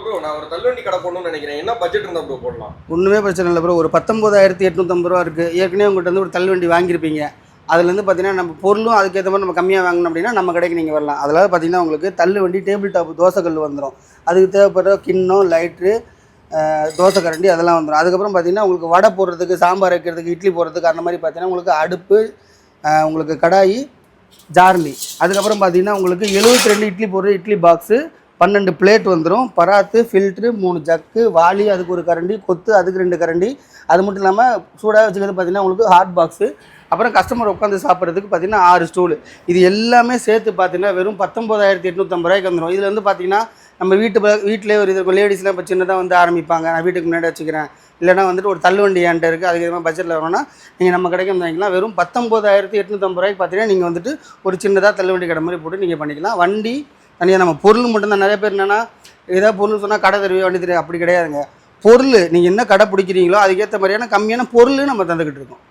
Bro நான் ஒரு தள்ளுவண்டி கடை போடணும்னு நினைக்கிறேன். என்ன பட்ஜெட் இருந்தா ப்ரோ போடலாம்? ஒன்றுமே பிரச்சனை இல்லை ப்ரோ. ஒரு 19,850 ரூபா இருக்குது. ஏற்கனவே உங்கள்கிட்ட வந்து ஒரு தள்ளுவண்டி வாங்கியிருப்பீங்க. அதுலேருந்து பார்த்தீங்கன்னா நம்ம பொருளும் அதுக்கேற்ற மாதிரி நம்ம கம்மியாக வாங்கணும் அப்படின்னா நம்ம கடைக்கு நீங்கள் வரலாம். அதில் பார்த்தீங்கன்னா உங்களுக்கு தள்ளுவண்டி, டேபிள் டாப், தோசைக்கல் வந்துடும். அதுக்கு தேவைப்படுற கிண்ணம், லைட்ரு, தோசை கரண்டி அதெல்லாம் வந்துடும். அதுக்கப்புறம் பார்த்தீங்கன்னா உங்களுக்கு வடை போடுறதுக்கு, சாம்பார் வைக்கிறதுக்கு, இட்லி போடுறதுக்கு அந்த மாதிரி பார்த்தீங்கன்னா உங்களுக்கு அடுப்பு, உங்களுக்கு கடாயி, ஜார்லி. அதுக்கப்புறம் பார்த்தீங்கன்னா உங்களுக்கு 72 இட்லி போடுற இட்லி பாக்ஸு, 12 பிளேட் வந்துடும். பராத்து, ஃபில்ட்ரு, 3 ஜக்கு, வாளி, அதுக்கு ஒரு கரண்டி, கொத்து அதுக்கு 2 கரண்டி. அது மட்டும் இல்லாமல் சூடாக வச்சுக்கிறது பார்த்தீங்கன்னா உங்களுக்கு ஹாட் பாக்ஸு. அப்புறம் கஸ்டமர் உட்காந்து சாப்பிட்றதுக்கு பார்த்தீங்கன்னா 6 ஸ்டூலு. இது எல்லாமே சேர்த்து பார்த்தீங்கன்னா வெறும் 19,850 ரூபாய்க்கு வந்துடும். இதில் வந்து பார்த்தீங்கன்னா நம்ம வீட்டிலே ஒரு இது லேடிஸ்லாம் இப்போ சின்னதாக வந்து ஆரம்பிப்பாங்க. நான் வீட்டுக்கு முன்னாடி வச்சுக்கிறேன், இல்லைனா வந்துட்டு ஒரு தள்ளுவண்டி என்கிட்ட இருக்குது, அதுக்கு மாதிரி பட்ஜெட்டில் வரணும்னா நீங்கள் நம்ம கடைக்கு வந்து வாங்கிக்கலாம். வெறும் 19,850 ரூபாய்க்கு பார்த்தீங்கன்னா நீங்கள் வந்துட்டு ஒரு சின்னதாக தள்ளுவண்டி கடை மாதிரி போட்டு நீங்கள் பண்ணிக்கலாம். வண்டி தனியாக, நம்ம பொருள் மட்டும்தான். நிறைய பேர் என்னென்னா ஏதாவது பொருள் சொன்னால் கடை தருவி வண்டி தெரியும், அப்படி கிடையாதுங்க. பொருள் நீங்கள் என்ன கடை பிடிக்கிறீங்களோ அதுக்கேற்ற மாதிரியான கம்மியான பொருள் நம்ம தந்துக்கிட்டு இருக்கோம்.